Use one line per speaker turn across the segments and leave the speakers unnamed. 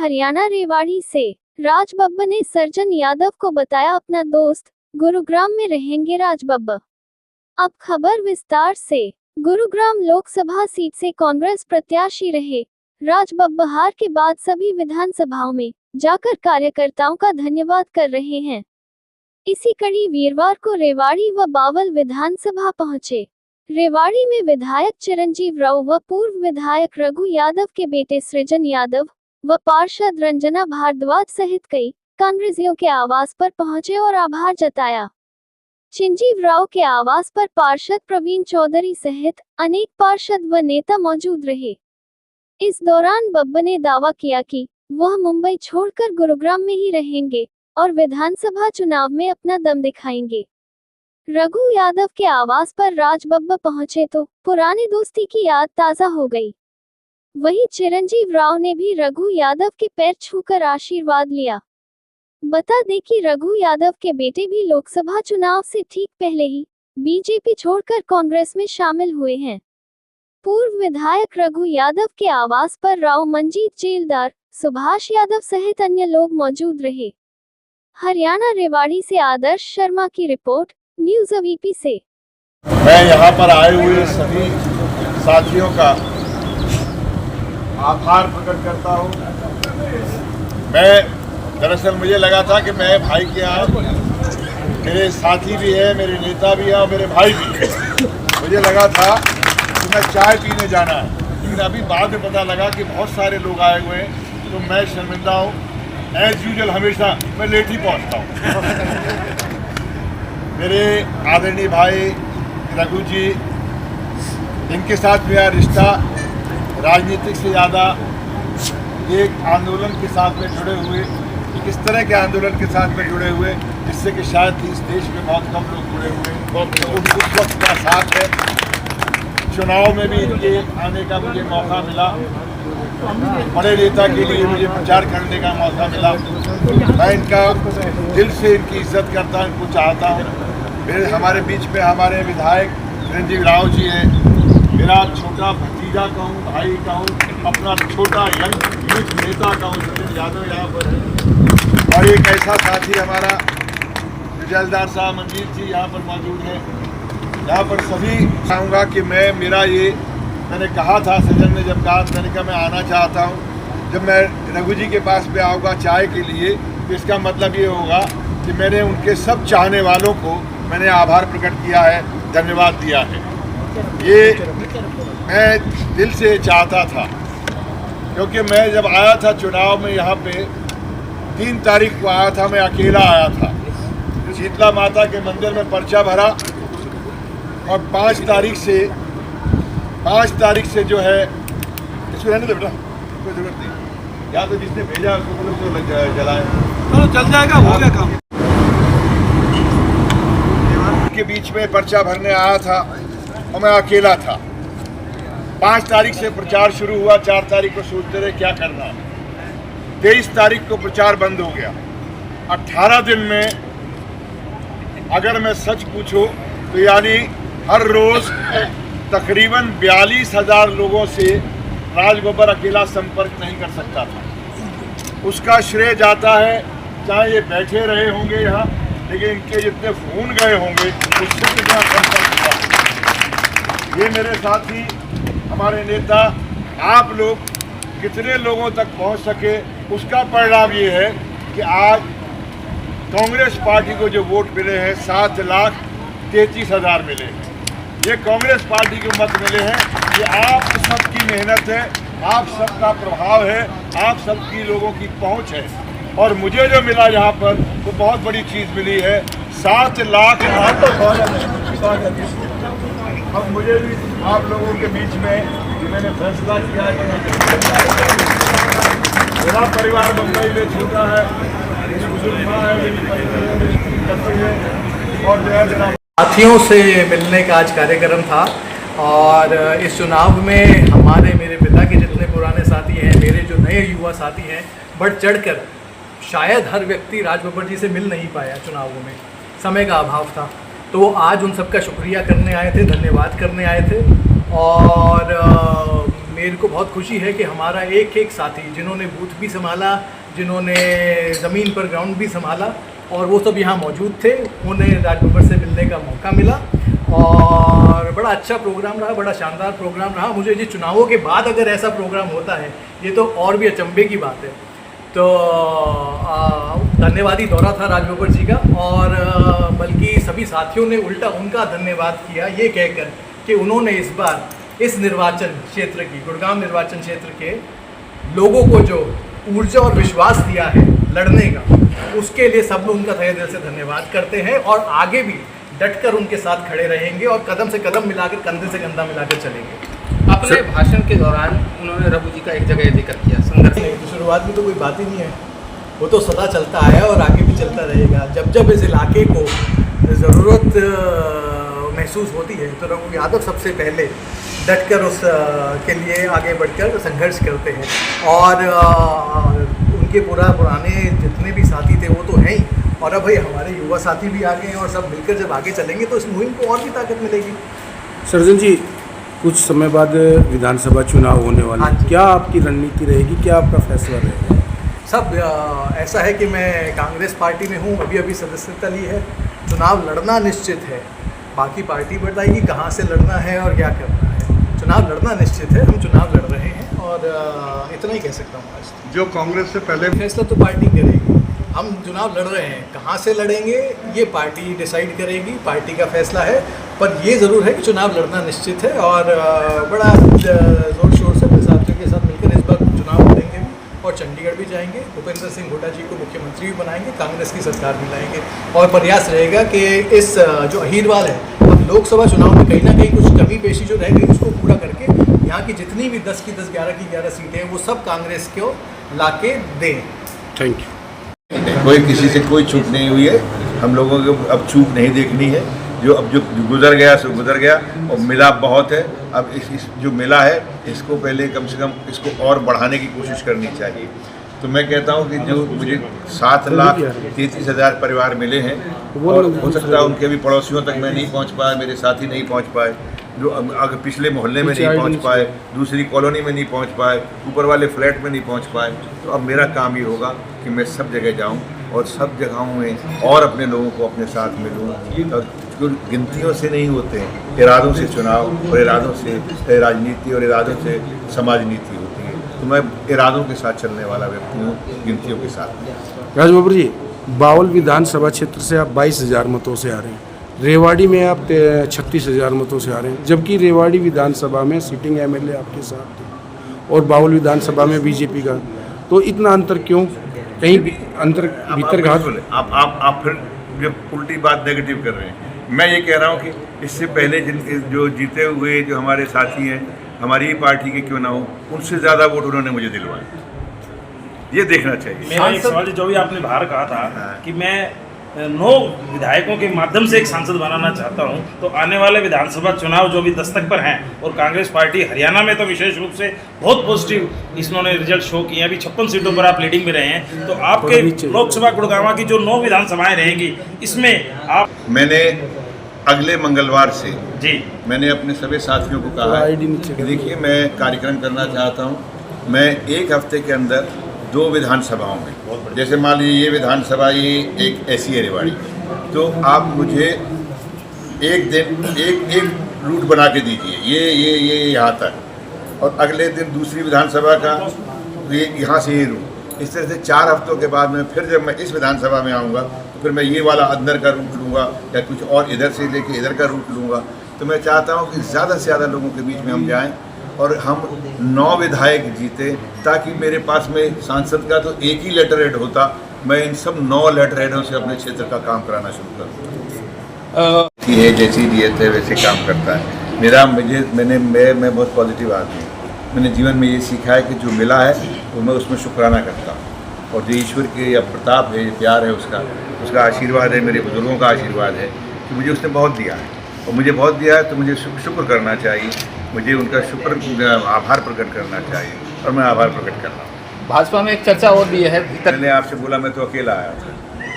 हरियाणा रेवाड़ी से राजबब्बर ने सर्जन यादव को बताया अपना दोस्त। गुरुग्राम में रहेंगे राजबब्बर। अब खबर विस्तार से। गुरुग्राम लोकसभा सीट से कांग्रेस प्रत्याशी रहे राजबब्बर हार के बाद सभी विधानसभाओं में जाकर कार्यकर्ताओं का धन्यवाद कर रहे हैं। इसी कड़ी वीरवार को रेवाड़ी व बावल विधानसभा पहुंचे। रेवाड़ी में विधायक चिरंजीव राव व पूर्व विधायक रघु यादव के बेटे सृजन यादव व पार्षद रंजना भारद्वाज सहित कई कांग्रेसियों के आवास पर पहुंचे और आभार जताया। चिरंजीव राव के आवास पर पार्षद प्रवीण चौधरी सहित अनेक पार्षद व नेता मौजूद रहे। इस दौरान बब्बर ने दावा किया कि वह मुंबई छोड़कर गुरुग्राम में ही रहेंगे और विधानसभा चुनाव में अपना दम दिखाएंगे। रघु यादव के आवास पर राजबब्बर पहुंचे तो पुरानी दोस्ती की याद ताजा हो गई। वहीं चिरंजीव राव ने भी रघु यादव के पैर छूकर आशीर्वाद लिया। बता दें कि रघु यादव के बेटे भी लोकसभा चुनाव से ठीक पहले ही बीजेपी छोड़कर कांग्रेस में शामिल हुए हैं। पूर्व विधायक रघु यादव के आवास पर राव मंजीत जेलदार, सुभाष यादव सहित अन्य लोग मौजूद रहे। हरियाणा रेवाड़ी से आदर्श शर्मा की रिपोर्ट, न्यूज़ वीपी से।
मैं यहाँ पर आए हुए सभी साथियों का आभार प्रकट करता हूँ। दरअसल मुझे लगा था कि मैं भाई के यहाँ, मेरे साथी भी है, मेरे नेता भी है और मेरे भाई भी है, मुझे लगा था कि मैं चाय पीने जाना है, लेकिन अभी बाद में पता लगा कि बहुत सारे लोग आए हुए हैं, तो मैं शर्मिंदा हूँ। एज यूजुअल हमेशा मैं लेट ही पहुँचता हूँ। मेरे आदरणीय भाई रघु जी, इनके साथ मेरा रिश्ता राजनीतिक से ज़्यादा एक आंदोलन के साथ में जुड़े हुए, इस तरह के आंदोलन के साथ में जुड़े हुए जिससे कि शायद इस देश में बहुत कम लोग जुड़े हुए, उस वक्त का साथ है। चुनाव में भी इनके आने का मुझे मौका मिला, बड़े नेता के लिए मुझे प्रचार करने का मौका मिला। मैं इनका दिल से इनकी इज्जत करता हूँ, इनको चाहता हूँ। हमारे बीच में हमारे विधायक चिरंजीव राव जी हैं, मेरा छोटा भतीजा कहूँ, भाई कहूँ, अपना छोटा यूथ नेता कहूँ सृजन यादव यहाँ पर है। और एक ऐसा साथी हमारा जेलदार साहब मंजीत जी यहाँ पर मौजूद है। यहाँ पर सभी चाहूँगा कि मैंने कहा था, सृजन ने जब कहा, मैंने कहा मैं आना चाहता हूँ। जब मैं रघु जी के पास में आऊँगा चाय के लिए, तो इसका मतलब ये होगा कि मैंने उनके सब चाहने वालों को मैंने आभार प्रकट किया है, धन्यवाद दिया है। ये मैं दिल से चाहता था, क्योंकि मैं जब आया था चुनाव में यहाँ पे 3 तारीख को आया था, मैं अकेला आया था। शीतला माता के मंदिर में पर्चा भरा और 5 तारीख से जो है, इसको रहने दो बेटा, कोई जरूरत नहीं, या तो जिसने भेजा उसको लग जलाए, तो चल जाएगा, हो गया काम। के बीच में पर्चा भरने आया था और मैं अकेला था। 5 तारीख से प्रचार शुरू हुआ, 4 तारीख को सोचते रहे क्या करना। 23 तारीख को प्रचार बंद हो गया। 18 दिन में अगर मैं सच पूछूं तो यानी हर रोज तकरीबन 42,000 लोगों से राजबब्बर अकेला संपर्क नहीं कर सकता था। उसका श्रेय जाता है, चाहे ये बैठे रहे होंगे यहाँ, लेकिन इनके जितने फोन गए होंगे उससे कितना संपर्क हुआ। ये मेरे साथी, हमारे नेता, आप लोग कितने लोगों तक पहुंच सके, उसका परिणाम ये है कि आज कांग्रेस पार्टी को जो वोट मिले हैं 7,33,000 मिले हैं। ये कांग्रेस पार्टी को मत मिले हैं, ये आप सबकी मेहनत है, आप सबका प्रभाव है, आप सबकी लोगों की पहुंच है। और मुझे जो मिला यहाँ पर वो बहुत बड़ी चीज़ मिली है, 7 लाख। अब मुझे भी आप लोगों के बीच में मैंने फैसला किया है कि मेरा परिवार मुंबई में छोटा है, मेरी बुजुर्ग माँ है, मेरी पत्नी है, और जो है
साथियों से मिलने का आज कार्यक्रम था। और इस चुनाव में मेरे पिता के जितने पुराने साथी हैं, मेरे जो नए युवा साथी हैं, बढ़ चढ़कर शायद हर व्यक्ति राजबब्बर जी से मिल नहीं पाया, चुनावों में समय का अभाव था, तो आज उन सबका शुक्रिया करने आए थे, धन्यवाद करने आए थे। और मेरे को बहुत खुशी है कि हमारा एक एक साथी, जिन्होंने बूथ भी संभाला, जिन्होंने ज़मीन पर ग्राउंड भी संभाला, और वो सब यहाँ मौजूद थे, उन्हें राज बब्बर से मिलने का मौका मिला। और बड़ा अच्छा प्रोग्राम रहा, बड़ा शानदार प्रोग्राम रहा। मुझे ये चुनावों के बाद अगर ऐसा प्रोग्राम होता है, ये तो और भी अचंभे की बात है। तो धन्यवादी दौरा था राज बब्बर जी का, और बल्कि सभी साथियों ने उल्टा उनका धन्यवाद किया ये कहकर कि उन्होंने इस बार इस निर्वाचन क्षेत्र की, गुड़गांव निर्वाचन क्षेत्र के लोगों को जो ऊर्जा और विश्वास दिया है लड़ने का, उसके लिए सब लोग उनका तहे दिल से धन्यवाद करते हैं, और आगे भी डटकर उनके साथ खड़े रहेंगे और कदम से कदम मिलाकर, कंधे से कंधा मिलाकर चलेंगे।
अपने भाषण के दौरान उन्होंने रघु जी का एक जगह जिक्र किया, संघर्ष
नहीं, तो शुरुआत में तो कोई बात ही नहीं है, वो तो सदा चलता आया और आगे भी चलता रहेगा। जब जब इस इलाके को ज़रूरत महसूस होती है तो रघु यादव सबसे पहले डटकर उस के लिए आगे बढ़कर संघर्ष करते हैं, और उनके पुराने जितने भी साथी थे वो तो हैं ही, और अब भाई हमारे युवा साथी भी आ गए हैं, और सब मिलकर जब आगे चलेंगे तो इस मुहिम को और भी ताकत मिलेगी।
सर्जन जी, कुछ समय बाद विधानसभा चुनाव होने वाला
हाँ
है,
जी।
क्या आपकी रणनीति रहेगी, क्या आपका फैसला रहेगा?
सब ऐसा है कि मैं कांग्रेस पार्टी में हूँ, अभी सदस्यता ली है, चुनाव लड़ना निश्चित है, बाकी पार्टी बताएगी कहाँ से लड़ना है और क्या करना है। चुनाव लड़ना निश्चित है, हम चुनाव लड़ रहे हैं, और इतना ही कह सकता हूँ आज।
जो कांग्रेस से पहले
फैसला तो पार्टी करेगी, हम चुनाव लड़ रहे हैं, कहाँ से लड़ेंगे ये पार्टी डिसाइड करेगी, पार्टी का फैसला है, पर ये ज़रूर है कि चुनाव लड़ना निश्चित है, और बड़ा ज़ोर शोर से अपने साथियों के साथ मिलकर इस बार चुनाव लड़ेंगे भी, और चंडीगढ़ भी जाएंगे, भूपेंद्र सिंह हुड्डा जी को मुख्यमंत्री भी बनाएंगे, कांग्रेस की सरकार भी लाएंगे, और प्रयास रहेगा कि इस जो अहीरवाल है, अब लोकसभा चुनाव में कहीं ना कहीं कुछ कमी पेशी जो रह गई उसको पूरा करके यहाँ की जितनी भी 10 की 10, 11 की 11 सीटें हैं वो सब कांग्रेस को ला के दें।
Thank you.
कोई किसी से कोई चूक नहीं हुई है, हम लोगों को अब चूक नहीं देखनी है। जो गुजर गया सो गुजर गया, और मिला बहुत है। अब इस जो मिला है इसको पहले कम से कम इसको और बढ़ाने की कोशिश करनी चाहिए। तो मैं कहता हूँ कि जो मुझे 7,33,000 परिवार मिले हैं, और हो सकता है उनके भी पड़ोसियों तक मैं नहीं पहुँच पाया, मेरे साथी नहीं पहुँच पाए, जो अगर पिछले मोहल्ले में नहीं पहुँच पाए, दूसरी कॉलोनी में नहीं पहुँच पाए, ऊपर वाले फ्लैट में नहीं पहुँच पाए, तो अब मेरा काम ये होगा कि मैं सब जगह जाऊँ और सब जगहों में और अपने लोगों को अपने साथ मिलूँ। और जो गिनतियों से नहीं होते हैं, इरादों से चुनाव, और इरादों से राजनीति, और इरादों से समाज नीति होती है। तो मैं इरादों के साथ चलने वाला व्यक्ति हूँ, गिनतियों के साथ।
राज बब्बर जी, बावल विधानसभा क्षेत्र से आप 22,000 मतों से आ रहे हैं, रेवाड़ी में आप 36,000 मतों से आ रहे हैं, जबकि रेवाड़ी विधानसभा में सिटिंग एमएलए आपके साथ थे और बावल विधानसभा में बीजेपी का, तो इतना अंतर क्यों? कहीं अंतर भीतर घात?
आप फिर जो उल्टी बात नेगेटिव कर रहे हैं। मैं ये कह रहा हूँ कि इससे पहले जो जीते हुए जो हमारे साथी हैं, हमारी ही पार्टी के क्यों ना हो, उनसे ज़्यादा वोट उन्होंने मुझे दिलवाए, ये देखना चाहिए।
मेरा एक सवाल जो भी आपने बाहर कहा था कि मैं 9 विधायकों के माध्यम से एक सांसद बनाना चाहता हूं, तो आने वाले विधानसभा चुनाव जो भी दस्तक पर हैं, और कांग्रेस पार्टी हरियाणा में तो विशेष रूप से बहुत पॉजिटिव इन्होंने रिजल्ट शो किए हैं, अभी 56 सीटों पर आप लीडिंग में रहे हैं, तो आपके लोकसभा गुड़गांव की जो 9 विधानसभाएं रहेंगी, इसमें आप
मैंने अगले मंगलवार से
जी
मैंने अपने सभी साथियों को कहा है कि देखिए, मैं कार्यक्रम करना चाहता हूँ, मैं एक हफ्ते के अंदर 2 विधानसभाओं में, जैसे मान लीजिए ये विधानसभा ये एक ऐसी है रेवाड़ी, तो आप मुझे एक दिन एक रूट बना के दीजिए, ये यहाँ तक, और अगले दिन दूसरी विधानसभा का ये यहाँ से ये रूट। इस तरह से 4 हफ्तों के बाद में फिर जब मैं इस विधानसभा में आऊँगा तो फिर मैं ये वाला अंदर का रूट लूँगा, या कुछ और इधर से लेके इधर का रूट लूँगा। तो मैं चाहता हूँ कि ज़्यादा से ज़्यादा लोगों के बीच में हम जाएँ और हम 9 विधायक जीते, ताकि मेरे पास में सांसद का तो एक ही लेटर हेड होता, मैं इन सब 9 लेटर हेडों से अपने क्षेत्र का काम कराना शुरू करूँ। है जैसी नियत है वैसे काम करता है। मैं बहुत पॉजिटिव आदमी हूँ। मैंने जीवन में ये सीखा है कि जो मिला है वो मैं उसमें शुक्राना करता हूँ, और जो ईश्वर के या प्रताप है, प्यार है, उसका आशीर्वाद है, मेरे बुजुर्गों का आशीर्वाद है कि मुझे उसने बहुत दिया है, और मुझे बहुत दिया है तो मुझे शुक्र करना चाहिए, मुझे उनका आभार प्रकट करना चाहिए, और मैं आभार प्रकट कर रहा हूँ।
भाजपा में एक चर्चा और भी है भीतर।
मैंने आपसे बोला मैं तो अकेला आया था,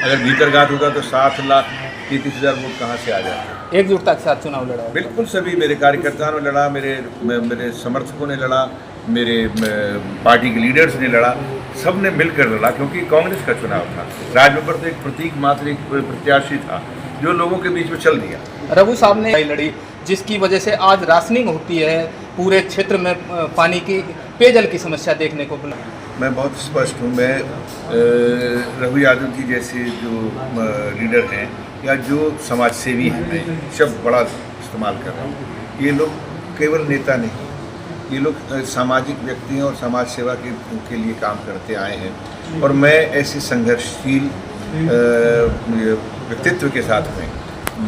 अगर भीतर घात होता तो 7,33,000 वोट कहाँ से आ जाते।
एकजुटता के साथ चुनाव लड़ा।
बिल्कुल सभी मेरे कार्यकर्ताओं ने लड़ा, मेरे समर्थकों ने लड़ा,
मेरे पार्टी के लीडर्स ने लड़ा, सब ने मिलकर लड़ा, क्योंकि कांग्रेस का चुनाव था। राज बब्बर तो एक प्रतीक मात्र, एक प्रत्याशी था जो लोगों के बीच में चल दिया।
रघु साहब ने लड़ी, जिसकी वजह से आज राशनिंग होती है, पूरे क्षेत्र में पानी की, पेयजल की समस्या देखने को मिला।
मैं बहुत स्पष्ट हूँ, मैं रघु यादव जी जैसे जो लीडर हैं या जो समाज सेवी हैं, मैं शब्द बड़ा इस्तेमाल कर रहा हूँ, ये लोग केवल नेता नहीं, ये लोग सामाजिक व्यक्ति हैं और समाज सेवा के लिए काम करते आए हैं। और मैं ऐसे संघर्षशील व्यक्तित्व के साथ में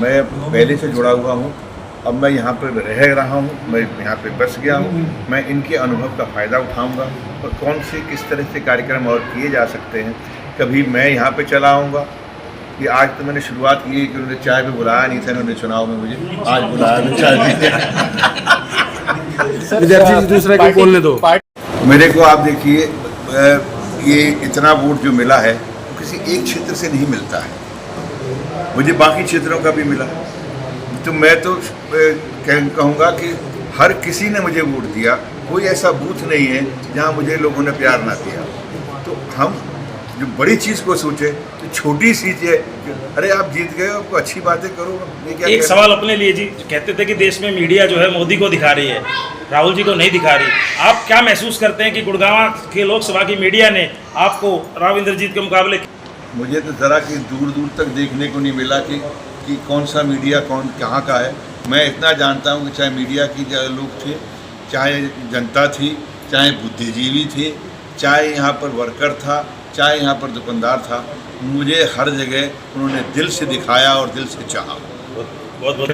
मैं पहले से जुड़ा हुआ हूँ। अब मैं यहाँ पर रह रहा हूँ, मैं यहाँ पे बस गया हूँ। मैं इनके अनुभव का फ़ायदा उठाऊँगा और कौन से किस तरह से कार्यक्रम और किए जा सकते हैं। कभी मैं यहाँ पे चला आऊँगा कि आज तो मैंने शुरुआत की कि उन्होंने चाय पे बुलाया नहीं था, उन्होंने चुनाव में मुझे आज बुलाया चाय पीने।
विद्यार्थी जी दूसरे को बोलने दो।
मेरे को आप देखिए, ये इतना वोट जो मिला है वो किसी एक क्षेत्र से नहीं मिलता है, मुझे बाकी क्षेत्रों का भी मिला। तो मैं तो कहूँगा कि हर किसी ने मुझे वोट दिया, कोई ऐसा बूथ नहीं है जहाँ मुझे लोगों ने प्यार ना दिया। तो हम जो बड़ी चीज़ को सोचे, तो छोटी सी है, अरे आप जीत गए, आपको अच्छी बातें करो। ये क्या
एक सवाल अपने लिए जी, कहते थे कि देश में मीडिया जो है मोदी को दिखा रही है, राहुल जी को नहीं दिखा रही। आप क्या महसूस करते हैं कि गुड़गांव के लोकसभा की मीडिया ने आपको राव इंद्रजीत के मुकाबले?
मुझे तो ज़रा कि दूर दूर तक देखने को नहीं मिला कि कौन सा मीडिया कौन कहाँ का है। मैं इतना जानता हूँ कि चाहे मीडिया की लोग थे, चाहे जनता थी, चाहे बुद्धिजीवी थे, चाहे यहाँ पर वर्कर था, चाहे यहाँ पर दुकानदार था, मुझे हर जगह उन्होंने दिल से दिखाया और दिल से चाहा।
बहुत बहुत